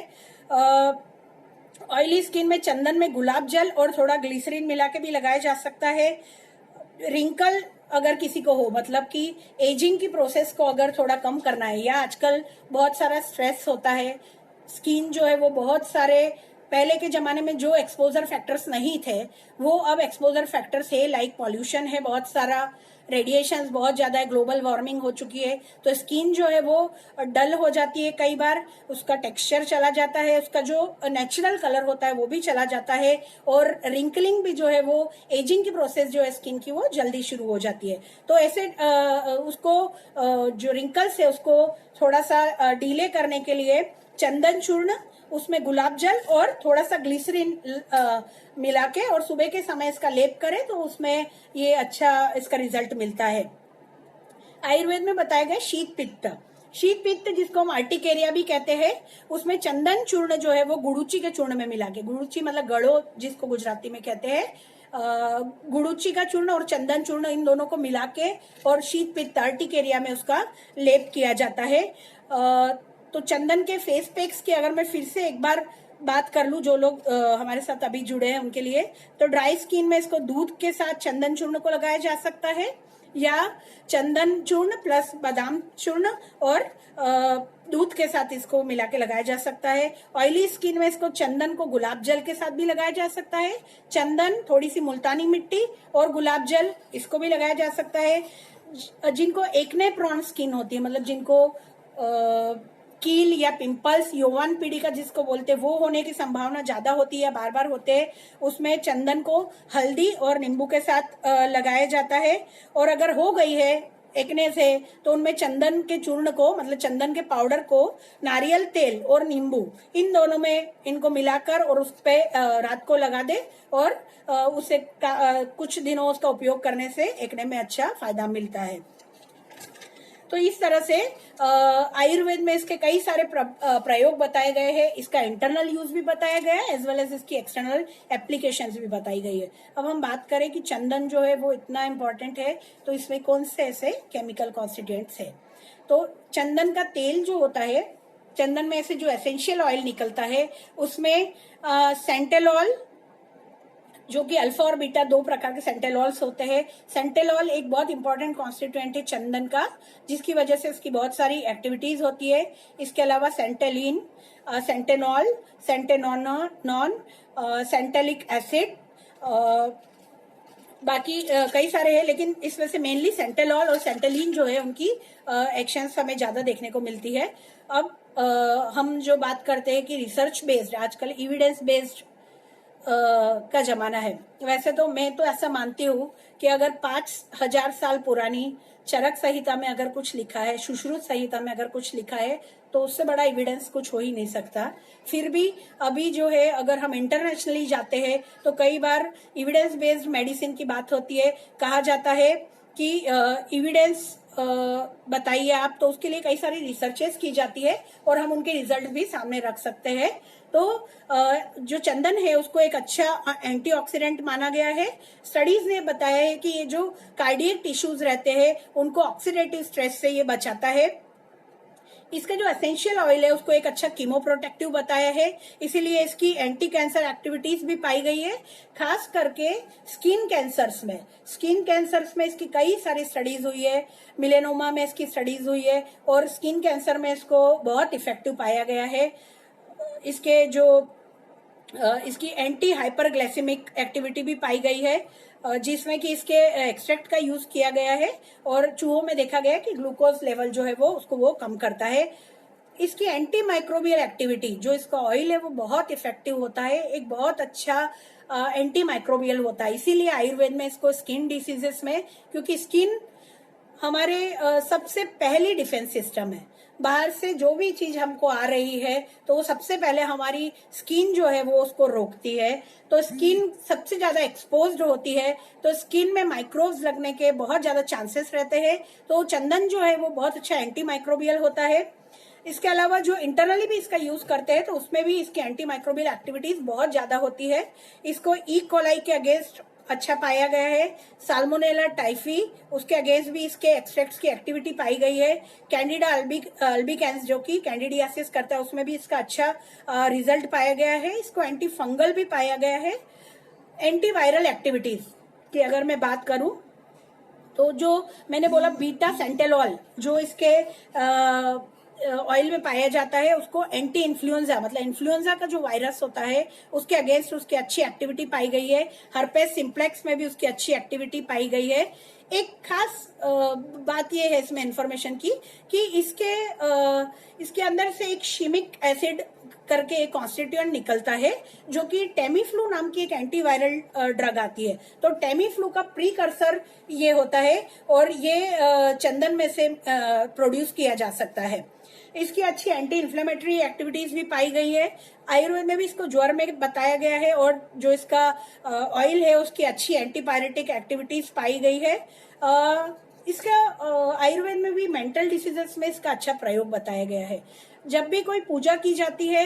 Speaker 1: ऑयली स्किन में चंदन में गुलाब जल और थोड़ा ग्लिसरीन मिला के भी लगाया जा सकता है। रिंकल अगर किसी को हो, मतलब कि एजिंग की प्रोसेस को अगर थोड़ा कम करना है, या आजकल बहुत सारा स्ट्रेस होता है, स्किन जो है वो बहुत सारे पहले के जमाने में जो एक्सपोजर फैक्टर्स नहीं थे वो अब एक्सपोजर फैक्टर्स है, लाइक पॉल्यूशन है, बहुत सारा रेडिएशन बहुत ज्यादा है, ग्लोबल वार्मिंग हो चुकी है, तो स्किन जो है वो डल हो जाती है, कई बार उसका टेक्सचर चला जाता है, उसका जो नेचुरल कलर होता है वो भी चला जाता है, और रिंकलिंग भी जो है वो एजिंग की प्रोसेस जो है स्किन की वो जल्दी शुरू हो जाती है। तो ऐसे उसको जो रिंकल्स है उसको थोड़ा सा डीले करने के लिए चंदन चूर्ण, उसमें गुलाब जल और थोड़ा सा ग्लिसरीन मिला के और सुबह के समय इसका लेप करें तो उसमें ये अच्छा इसका रिजल्ट मिलता है। आयुर्वेद में बताया गया शीत पित्त जिसको हम आर्टिकेरिया भी कहते हैं, उसमें चंदन चूर्ण जो है वो गुड़ूची के चूर्ण में मिला के, गुड़ूची मतलब गड़ो जिसको गुजराती में कहते हैं, गुड़ूची का चूर्ण और चंदन चूर्ण इन दोनों को मिला के और शीत पित्त आर्टिकेरिया में उसका लेप किया जाता है। तो चंदन के फेस पैक्स की अगर मैं फिर से एक बार बात कर लूं, जो लोग हमारे साथ अभी जुड़े हैं उनके लिए, तो ड्राई स्किन में इसको दूध के साथ चंदन चूर्ण को लगाया जा सकता है, या चंदन चूर्ण प्लस बादाम चूर्ण और दूध के साथ इसको मिला के लगाया जा सकता है। ऑयली स्किन में इसको चंदन को गुलाब जल के साथ भी लगाया जा सकता है। चंदन, थोड़ी सी मुल्तानी मिट्टी और गुलाब जल, इसको भी लगाया जा सकता है। जिनको एक्ने प्रोन स्किन होती है, मतलब जिनको कील या पिंपल्स, यौवन पीढ़ी का जिसको बोलते हैं, वो होने की संभावना ज्यादा होती है, बार बार होते हैं, उसमें चंदन को हल्दी और नींबू के साथ लगाया जाता है। और अगर हो गई है एक्ने से तो उनमें चंदन के चूर्ण को, मतलब चंदन के पाउडर को नारियल तेल और नींबू इन दोनों में इनको मिलाकर और उस पे रात को लगा दे और उसे कुछ दिनों उसका उपयोग करने से एक्ने में अच्छा फायदा मिलता है। तो इस तरह से आयुर्वेद में इसके कई सारे प्रयोग बताए गए हैं। इसका इंटरनल यूज भी बताया गया है एज वेल एज इसकी एक्सटर्नल एप्लीकेशंस भी बताई गई है। अब हम बात करें कि चंदन जो है वो इतना इम्पोर्टेंट है तो इसमें कौन से ऐसे केमिकल कॉन्स्टिट्यूएंट्स है। तो चंदन का तेल जो होता है, चंदन में से जो एसेंशियल ऑयल निकलता है उसमें सेंटेलॉल, जो कि अल्फा और बीटा दो प्रकार के सेंटेलॉल्स होते हैं। सेंटेलॉल एक बहुत इंपॉर्टेंट कॉन्स्टिट्यूएंट है चंदन का, जिसकी वजह से उसकी बहुत सारी एक्टिविटीज होती है। इसके अलावा सेंटेलिन, सेंटेनॉल, सेंटेनॉन, सेंटेलिक एसिड, बाकी कई सारे हैं, लेकिन इसमें से मेनली सेंटेलॉल और सेंटेलिन जो है उनकी एक्शंस हमें ज्यादा देखने को मिलती है। अब हम जो बात करते हैं कि रिसर्च बेस्ड, आजकल एविडेंस बेस्ड का जमाना है, वैसे तो मैं तो ऐसा मानती हूँ कि अगर 5000 साल पुरानी चरक संहिता में अगर कुछ लिखा है, सुश्रुत संहिता में अगर कुछ लिखा है, तो उससे बड़ा एविडेंस कुछ हो ही नहीं सकता। फिर भी अभी जो है अगर हम इंटरनेशनली जाते हैं तो कई बार एविडेंस बेस्ड मेडिसिन की बात होती है। कहा जाता है कि एविडेंस बताइए आप, तो उसके लिए कई सारी रिसर्चेस की जाती है और हम उनके रिजल्ट भी सामने रख सकते हैं। तो जो चंदन है उसको एक अच्छा एंटीऑक्सीडेंट माना गया है। स्टडीज ने बताया है कि ये जो कार्डियक टिश्यूज रहते हैं उनको ऑक्सीडेटिव स्ट्रेस से ये बचाता है। इसका जो एसेंशियल ऑयल है उसको एक अच्छा कीमोप्रोटेक्टिव बताया है, इसीलिए इसकी एंटी कैंसर एक्टिविटीज भी पाई गई है। खास करके स्किन कैंसर्स में इसकी कई सारी स्टडीज हुई है। मिलेनोमा में इसकी स्टडीज हुई है और स्किन कैंसर में इसको बहुत इफेक्टिव पाया गया है। इसके जो इसकी एंटी हाइपरग्लाइसेमिक एक्टिविटी भी पाई गई है, जिसमें कि इसके एक्सट्रैक्ट का यूज किया गया है और चूहों में देखा गया कि ग्लूकोज लेवल जो है वो कम करता है। इसकी एंटी माइक्रोबियल एक्टिविटी, जो इसका ऑयल है वो बहुत इफेक्टिव होता है, एक बहुत अच्छा एंटी माइक्रोबियल होता है। इसीलिए आयुर्वेद में इसको स्किन डिसीजेस में, क्योंकि स्किन हमारे सबसे पहली डिफेंस सिस्टम है। बाहर से जो भी चीज हमको आ रही है तो वो सबसे पहले हमारी स्किन जो है वो उसको रोकती है। तो स्किन सबसे ज्यादा एक्सपोज्ड होती है तो स्किन में माइक्रोब्स लगने के बहुत ज्यादा चांसेस रहते हैं। तो चंदन जो है वो बहुत अच्छा एंटी माइक्रोबियल होता है। इसके अलावा जो इंटरनली भी इसका यूज करते हैं तो उसमें भी इसकी एंटी माइक्रोबियल एक्टिविटीज बहुत ज्यादा होती है। इसको ई कोलाई के अगेंस्ट अच्छा पाया गया है। साल्मोनेला टाइफी, उसके अगेंस्ट भी इसके एक्सट्रैक्ट्स की एक्टिविटी पाई गई है। कैंडिडा अल्बिकेंस जो कि कैंडिडियासिस करता है उसमें भी इसका अच्छा रिजल्ट पाया गया है। इसको एंटी फंगल भी पाया गया है। एंटीवायरल एक्टिविटीज की अगर मैं बात करूं तो जो मैंने बोला बीटा सेंटेलॉल जो इसके ऑयल में पाया जाता है उसको एंटी इन्फ्लुएंजा, मतलब इन्फ्लुएंजा का जो वायरस होता है उसके अगेंस्ट उसकी अच्छी एक्टिविटी पाई गई है। हर्पेस सिंप्लेक्स में भी उसकी अच्छी एक्टिविटी पाई गई है। एक खास बात यह है इसमें इंफॉर्मेशन की कि इसके अंदर से एक शिमिक एसिड करके एक कॉन्स्टिट्यूएंट निकलता है जो कि टेमीफ्लू नाम की एक एंटीवायरल ड्रग आती है। तो टेमीफ्लू का प्रीकर्सर ये होता है और ये चंदन में से प्रोड्यूस किया जा सकता है। इसकी अच्छी एंटी इन्फ्लेमेटरी एक्टिविटीज भी पाई गई है। आयुर्वेद में भी इसको ज्वर में बताया गया है और जो इसका ऑयल है उसकी अच्छी एंटीपायरेटिक एक्टिविटीज पाई गई है। इसका आयुर्वेद में भी मेंटल डिसीजेस में इसका अच्छा प्रयोग बताया गया है। जब भी कोई पूजा की जाती है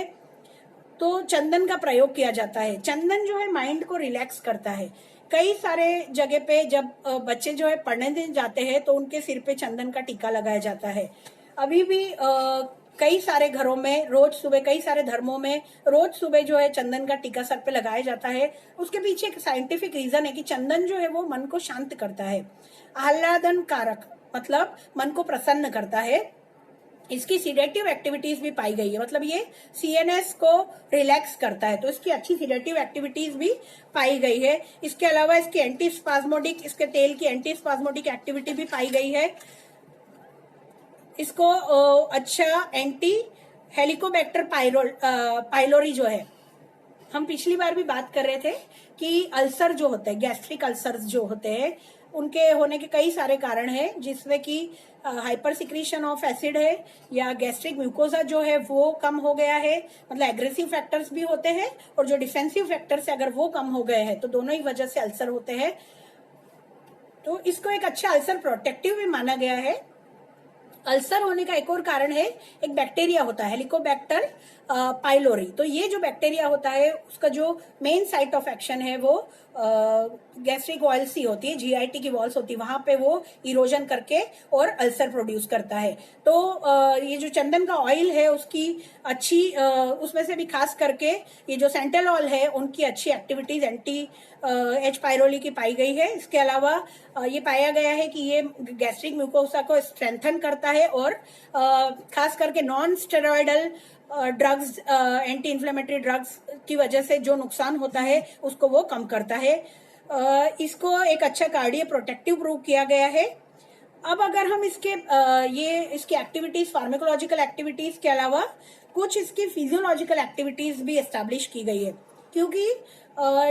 Speaker 1: तो चंदन का प्रयोग किया जाता है। चंदन जो है माइंड को रिलैक्स करता है। कई सारे जगह पे जब बच्चे जो है पढ़ने जाते हैं तो उनके सिर पे चंदन का टीका लगाया जाता है। अभी भी कई सारे घरों में रोज सुबह, कई सारे धर्मों में रोज सुबह जो है चंदन का टीका सर पे लगाया जाता है। उसके पीछे एक साइंटिफिक रीजन है कि चंदन जो है वो मन को शांत करता है, आह्लादन कारक, मतलब मन को प्रसन्न करता है। इसकी सीडेटिव एक्टिविटीज भी पाई गई है, मतलब ये सीएनएस को रिलैक्स करता है, तो इसकी अच्छी सीडेटिव एक्टिविटीज भी पाई गई है। इसके अलावा इसकी एंटी स्पाज्मोडिक, इसके तेल की एंटी स्पाज्मोडिक एक्टिविटी भी पाई गई है। इसको अच्छा एंटी हेलिकोबैक्टर पाइलोरी जो है, हम पिछली बार भी बात कर रहे थे कि अल्सर जो होते हैं, गैस्ट्रिक अल्सर्स जो होते हैं, उनके होने के कई सारे कारण हैं, जिसमें कि हाइपर सिक्रीशन ऑफ एसिड है या गैस्ट्रिक म्यूकोजा जो है वो कम हो गया है, मतलब एग्रेसिव फैक्टर्स भी होते हैं और जो डिफेंसिव फैक्टर्स है अगर वो कम हो गए हैं तो दोनों ही वजह से अल्सर होते हैं। तो इसको एक अच्छा अल्सर प्रोटेक्टिव भी माना गया है। अल्सर होने का एक और कारण है, एक बैक्टीरिया होता है हेलिकोबैक्टर पाइलोरी। तो ये जो बैक्टीरिया होता है उसका जो मेन साइट ऑफ एक्शन है वो गैस्ट्रिक वॉल्स ही होती है, जीआईटी की वॉल्स होती है, वहां पे वो इरोजन करके और अल्सर प्रोड्यूस करता है। तो ये जो चंदन का ऑयल है उसकी अच्छी उसमें से भी खास करके ये जो सेंटेलॉल है उनकी अच्छी एक्टिविटीज एंटी एच पायरोली की पाई गई है। इसके अलावा ये पाया गया है कि ये गैस्ट्रिक म्यूकोसा को स्ट्रेंथन करता है और खास करके non steroidal drugs, anti inflammatory drugs की वजह से जो नुकसान होता है उसको वो कम करता है। इसको एक अच्छा कार्डियो प्रोटेक्टिव प्रूव किया गया है। अब अगर हम इसकी एक्टिविटीज, फार्माकोलॉजिकल एक्टिविटीज के अलावा कुछ इसकी फिजियोलॉजिकल एक्टिविटीज भी एस्टैब्लिश की गई है, क्योंकि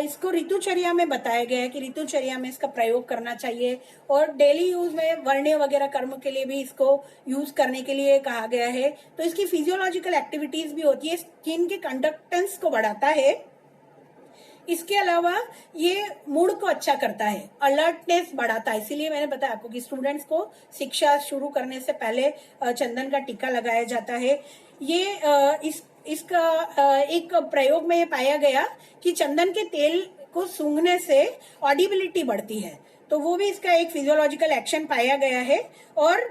Speaker 1: इसको ऋतुचर्या में बताया गया है कि ऋतुचर्या में इसका प्रयोग करना चाहिए और डेली यूज में वर्ण्य वगैरह कर्म के लिए भी इसको यूज करने के लिए कहा गया है। तो इसकी फिजियोलॉजिकल एक्टिविटीज भी होती है, स्किन के कंडक्टेंस को बढ़ाता है, इसके अलावा ये मूड को अच्छा करता है, अलर्टनेस बढ़ाता है। इसीलिए मैंने बताया आपको कि स्टूडेंट्स को शिक्षा शुरू करने से पहले चंदन का टीका लगाया जाता है। ये इसका एक प्रयोग में ये पाया गया कि चंदन के तेल को सूंघने से ऑडिबिलिटी बढ़ती है, तो वो भी इसका एक फिजियोलॉजिकल एक्शन पाया गया है। और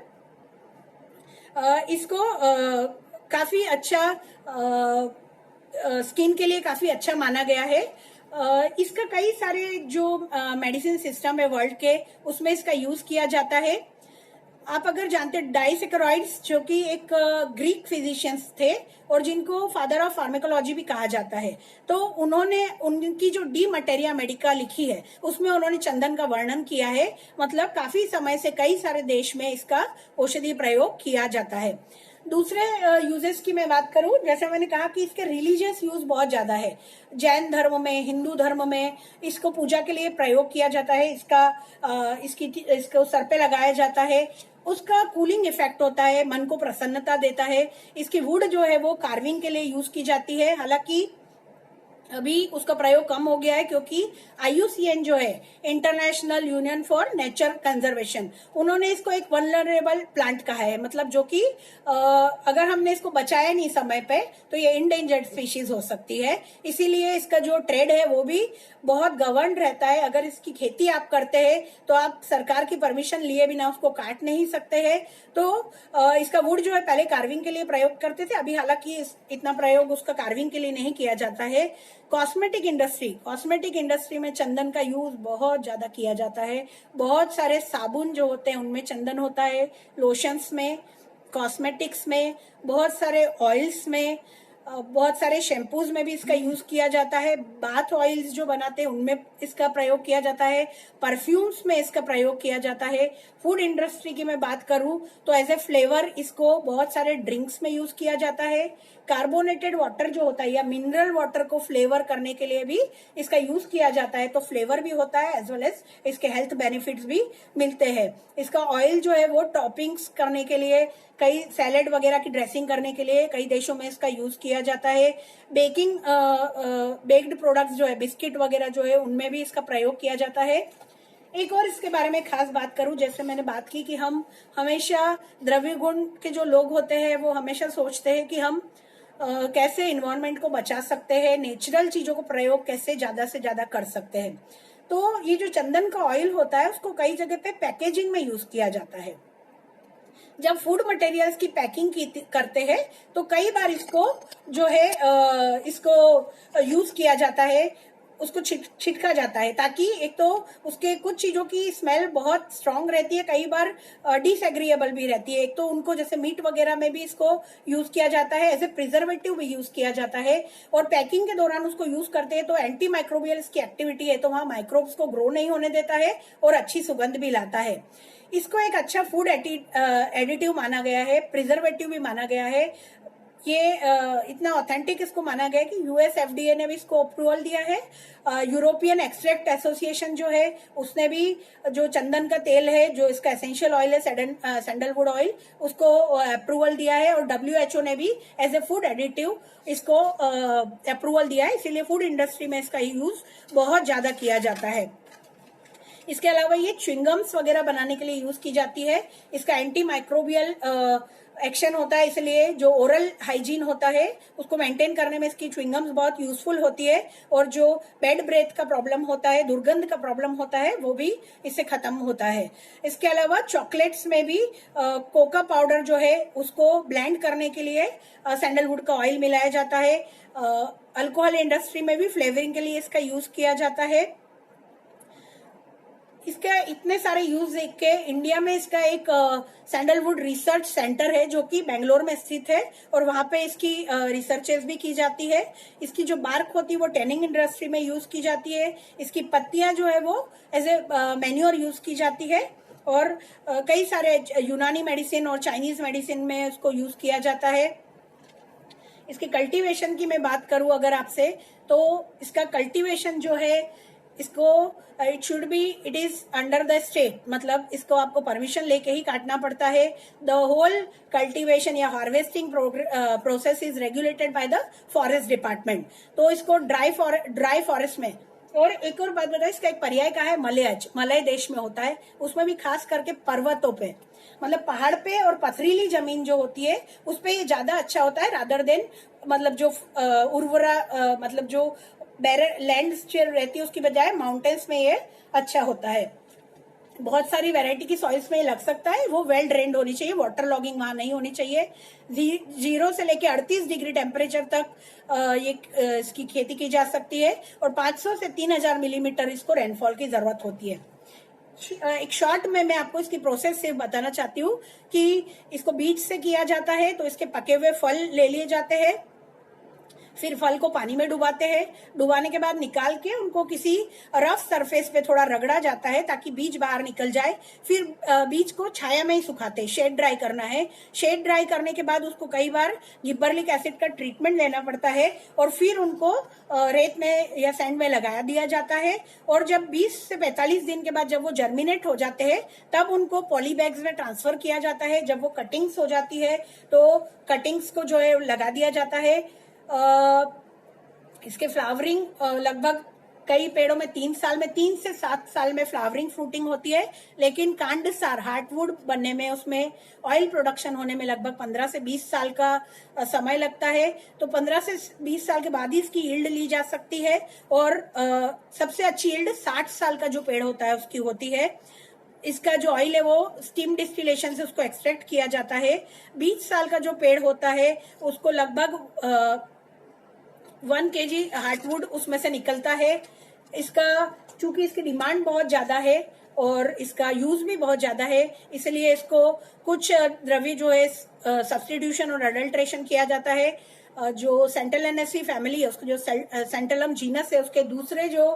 Speaker 1: इसको काफी अच्छा स्किन के लिए काफी अच्छा माना गया है। इसका कई सारे जो मेडिसिन सिस्टम है वर्ल्ड के, उसमें इसका यूज किया जाता है। आप अगर जानते हैं डाइसेक्राइड्स, जो कि एक ग्रीक फिजिशियंस थे और जिनको फादर ऑफ फार्मेकोलॉजी भी कहा जाता है, तो उन्होंने उनकी जो डी मटेरिया मेडिका लिखी है उसमें उन्होंने चंदन का वर्णन किया है। मतलब काफी समय से कई सारे देश में इसका औषधि प्रयोग किया जाता है। दूसरे यूजेस की मैं बात करूं, जैसे मैंने कहा कि इसके रिलीजियस यूज बहुत ज्यादा है। जैन धर्म में, हिंदू धर्म में इसको पूजा के लिए प्रयोग किया जाता है। इसको सर पे लगाया जाता है, उसका कूलिंग इफेक्ट होता है, मन को प्रसन्नता देता है। इसकी वुड जो है वो कार्विंग के लिए यूज की जाती है, हालांकि अभी उसका प्रयोग कम हो गया है क्योंकि IUCN जो है, international union for nature conservation, उन्होंने इसको एक वल्नरेबल प्लांट कहा है। मतलब जो कि अगर हमने इसको बचाया नहीं समय पे तो ये इंडेंजर्ड स्पीशीज हो सकती है। इसीलिए इसका जो ट्रेड है वो भी बहुत गवर्न रहता है। अगर इसकी खेती आप करते हैं तो आप सरकार की परमिशन लिए बिना उसको काट नहीं सकते हैं। तो इसका वुड जो है पहले कार्विंग के लिए प्रयोग करते थे, अभी हालांकि इतना प्रयोग उसका कार्विंग के लिए नहीं किया जाता है। कॉस्मेटिक इंडस्ट्री में चंदन का यूज बहुत ज्यादा किया जाता है। बहुत सारे साबुन जो होते हैं उनमें चंदन होता है, लोशंस में, कॉस्मेटिक्स में, बहुत सारे ऑयल्स में, बहुत सारे शैम्पूज में भी इसका यूज किया जाता है। बाथ ऑयल्स जो बनाते हैं उनमें इसका प्रयोग किया जाता है। परफ्यूम्स में इसका प्रयोग किया जाता है। फूड इंडस्ट्री की मैं बात करूं तो एज ए फ्लेवर इसको बहुत सारे ड्रिंक्स में यूज किया जाता है। कार्बोनेटेड वाटर जो होता है या मिनरल वाटर को फ्लेवर करने के लिए भी इसका यूज किया जाता है, तो फ्लेवर भी होता है एज वेल एज इसके हेल्थ बेनिफिट्स भी मिलते हैं। इसका ऑयल जो है वो टॉपिंग्स करने के लिए, कई सैलेड वगैरह की ड्रेसिंग करने के लिए कई देशों में इसका यूज किया जाता है। बेक्ड प्रोडक्ट्स जो है, बिस्किट वगैरह जो है, उनमें भी इसका प्रयोग किया जाता है। एक और इसके बारे में खास बात करूं, जैसे मैंने बात की कि हम हमेशा द्रव्य गुण के जो लोग होते हैं वो हमेशा सोचते हैं कि हम कैसे इन्वायरमेंट को बचा सकते हैं, नेचुरल चीजों को प्रयोग कैसे ज्यादा से ज्यादा कर सकते हैं। तो ये जो चंदन का ऑयल होता है उसको कई जगह पे पैकेजिंग में यूज किया जाता है। जब फूड मटेरियल्स की पैकिंग करते हैं तो कई बार इसको जो है इसको यूज किया जाता है, उसको छिटका जाता है, ताकि एक तो उसके कुछ चीजों की स्मेल बहुत स्ट्रांग रहती है, कई बार डिसएग्रीएबल भी रहती है। एक तो उनको जैसे मीट वगैरह में भी इसको यूज किया जाता है, एज ए प्रिजर्वेटिव भी यूज किया जाता है। और पैकिंग के दौरान उसको यूज करते हैं तो एंटी माइक्रोबियल इसकी एक्टिविटी है, तो वहां माइक्रोब्स को ग्रो नहीं होने देता है और अच्छी सुगंध भी लाता है। इसको एक अच्छा फूड एडिटिव माना गया है, प्रिजर्वेटिव भी माना गया है। ये इतना ऑथेंटिक इसको माना गया है कि US FDA ने भी इसको अप्रूवल दिया है। यूरोपियन एक्सट्रैक्ट एसोसिएशन जो है उसने भी जो चंदन का तेल है, जो इसका एसेंशियल ऑयल है सैंडलवुड ऑयल, उसको अप्रूवल दिया है। और WHO ने भी एज ए फूड एडिटिव इसको अप्रूवल दिया है। इसीलिए फूड इंडस्ट्री में इसका यूज बहुत ज्यादा किया जाता है। इसके अलावा ये च्युइंगम्स वगैरह बनाने के लिए यूज की जाती है। इसका एंटी माइक्रोबियल एक्शन होता है, इसलिए जो ओरल हाइजीन होता है उसको मेंटेन करने में इसकी च्युइंगम्स बहुत यूजफुल होती है। और जो बैड ब्रेथ का प्रॉब्लम होता है, दुर्गंध का प्रॉब्लम होता है, वो भी इससे खत्म होता है। इसके अलावा चॉकलेट्स में भी कोका पाउडर जो है उसको ब्लेंड करने के लिए सैंडलवुड का ऑयल मिलाया जाता है। अल्कोहल इंडस्ट्री में भी फ्लेवरिंग के लिए इसका यूज किया जाता है। इसका इतने सारे यूज देख के इंडिया में इसका एक सैंडलवुड रिसर्च सेंटर है जो कि बेंगलोर में स्थित है, और वहां पे इसकी रिसर्चेस भी की जाती है। इसकी जो बार्क होती है वो टैनिंग इंडस्ट्री में यूज की जाती है। इसकी पत्तियां जो है वो एज ए मैन्योर यूज की जाती है। और कई सारे यूनानी मेडिसिन और चाइनीज मेडिसिन में उसको यूज किया जाता है। इसके कल्टीवेशन की मैं बात करूं अगर आपसे, तो इसका कल्टीवेशन जो है इसको it is under the state, मतलब इसको आपको परमिशन लेके ही काटना पड़ता है। द होल कल्टीवेशन या harvesting process is regulated by the forest department. तो इसको ड्राई फॉरेस्ट में, और एक और बात बताओ, इसका एक पर्याय का है मलयज, मलय देश में होता है, उसमें भी खास करके पर्वतों पे, मतलब पहाड़ पे और पथरीली जमीन जो होती है उस पे ये ज्यादा अच्छा होता है रादर देन, मतलब जो उर्वरा मतलब जो लैंड रहती है उसकी बजाय माउंटेन्स में ये अच्छा होता है। बहुत सारी वैरायटी की सॉइल्स में ये लग सकता है, वो वेल ड्रेन्ड होनी चाहिए, वाटर लॉगिंग वहां नहीं होनी चाहिए। 0 से लेके 38 डिग्री टेम्परेचर तक ये इसकी खेती की जा सकती है, और 500 से 3000 मिलीमीटर इसको रेनफॉल की जरूरत होती है। एक शॉर्ट में मैं आपको इसकी प्रोसेस से बताना चाहती हूँ कि इसको बीज से किया जाता है, तो इसके पके हुए फल ले लिए जाते हैं, फिर फल को पानी में डुबाते हैं, डुबाने के बाद निकाल के उनको किसी रफ सरफेस पे थोड़ा रगड़ा जाता है ताकि बीज बाहर निकल जाए। फिर बीज को छाया में ही सुखाते हैं, शेड ड्राई करना है। शेड ड्राई करने के बाद उसको कई बार गिब्बरलिक एसिड का ट्रीटमेंट लेना पड़ता है, और फिर उनको रेत में या सैंड में लगा दिया जाता है। और जब 20 से 45 दिन के बाद जब वो जर्मिनेट हो जाते हैं तब उनको पॉली बैग्स में ट्रांसफर किया जाता है। जब वो कटिंग्स हो जाती है तो कटिंग्स को जो है लगा दिया जाता है। इसके फ्लावरिंग लगभग कई पेड़ों में 3 से 7 साल में फ्लावरिंग फ्रूटिंग होती है, लेकिन कांडसार हार्टवुड बनने में, उसमें ऑयल प्रोडक्शन होने में लगभग 15 से 20 साल का समय लगता है। तो 15 से 20 साल के बाद ही इसकी यील्ड ली जा सकती है, और सबसे अच्छी यील्ड 60 साल का जो पेड़ होता है उसकी होती है। इसका जो ऑयल है वो स्टीम डिस्टिलेशन से उसको एक्सट्रैक्ट किया जाता है। 20 साल का जो पेड़ होता है उसको लगभग 1 kg हार्टवुड उसमें से निकलता है। इसका चूंकि इसकी डिमांड बहुत ज्यादा है और इसका यूज भी बहुत ज्यादा है, इसलिए इसको कुछ द्रव्य जो है सब्स्टिट्यूशन और अडल्ट्रेशन किया जाता है। जो सेंटेलेनेसी फैमिली है, उसको जो सेंटेलम जीनस है, उसके दूसरे जो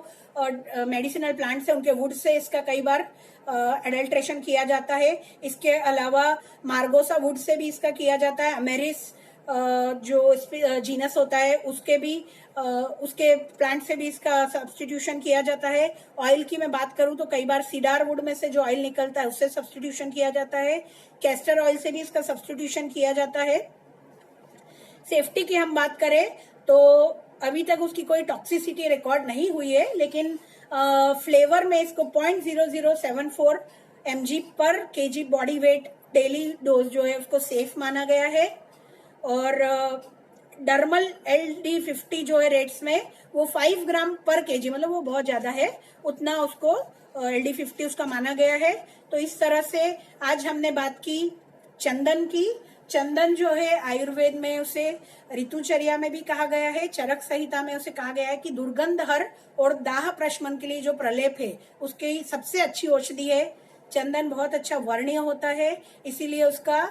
Speaker 1: मेडिसिनल प्लांट्स है उनके वुड से इसका कई बार अडल्ट्रेशन किया जाता है। इसके अलावा मार्गोसा वुड से भी इसका किया जाता है। अमेरिस जो जीनस होता है उसके भी उसके प्लांट से भी इसका सब्स्टिट्यूशन किया जाता है। ऑयल की मैं बात करूं तो कई बार सीडार वुड में से जो ऑयल निकलता है उससे सब्स्टिट्यूशन किया जाता है। कैस्टर ऑयल से भी इसका सब्स्टिट्यूशन किया जाता है। सेफ्टी की हम बात करें तो अभी तक उसकी कोई टॉक्सिसिटी रिकॉर्ड नहीं हुई है, लेकिन फ्लेवर में इसको 0.0074 mg पर kg body weight daily dose जो है उसको सेफ माना गया है। और डर्मल LD50 जो है रेट्स में वो 5 ग्राम पर kg, मतलब वो बहुत ज्यादा है, उतना उसको LD50 उसका माना गया है। तो इस तरह से आज हमने बात की चंदन की। चंदन जो है आयुर्वेद में उसे ऋतुचर्या में भी कहा गया है, चरक संहिता में उसे कहा गया है कि दुर्गंधहर और दाह प्रशमन के लिए जो प्रलेप है उसकी सबसे अच्छी औषधि है। चंदन बहुत अच्छा वर्णीय होता है, इसीलिए उसका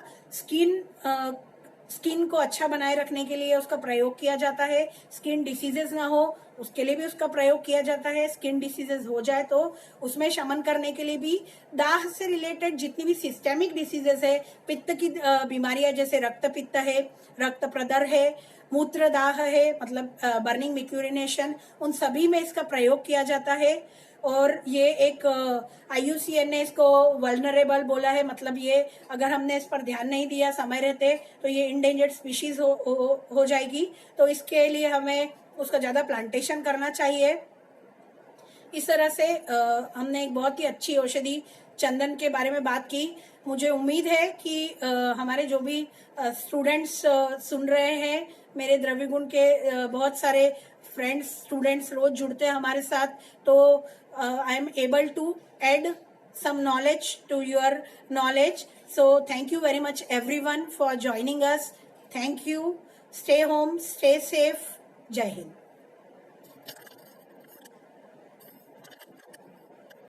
Speaker 1: स्किन को अच्छा बनाए रखने के लिए उसका प्रयोग किया जाता है। स्किन डिसीजेस ना हो उसके लिए भी उसका प्रयोग किया जाता है। स्किन डिसीजेस हो जाए तो उसमें शमन करने के लिए भी, दाह से रिलेटेड जितनी भी सिस्टेमिक डिसीजेस है, पित्त की बीमारियां जैसे रक्त पित्त है, रक्त प्रदर है, मूत्र दाह है, मतलब बर्निंग मिक्यूरिनेशन, उन सभी में इसका प्रयोग किया जाता है। और ये एक IUCN ने इसको वल्नरेबल बोला है, मतलब ये अगर हमने इस पर ध्यान नहीं दिया समय रहते तो ये इंडेंजर्ड स्पीशीज हो जाएगी। तो इसके लिए हमें उसका ज्यादा प्लांटेशन करना चाहिए। इस तरह से हमने एक बहुत ही अच्छी औषधि चंदन के बारे में बात की। मुझे उम्मीद है कि हमारे जो भी स्टूडेंट्स सुन रहे हैं, मेरे द्रव्य गुण के बहुत सारे फ्रेंड्स स्टूडेंट्स रोज जुड़ते हैं हमारे साथ, तो I am able to add some knowledge to your knowledge. So thank you very much everyone for joining us. Thank you. Stay home, stay safe. Jai Hind.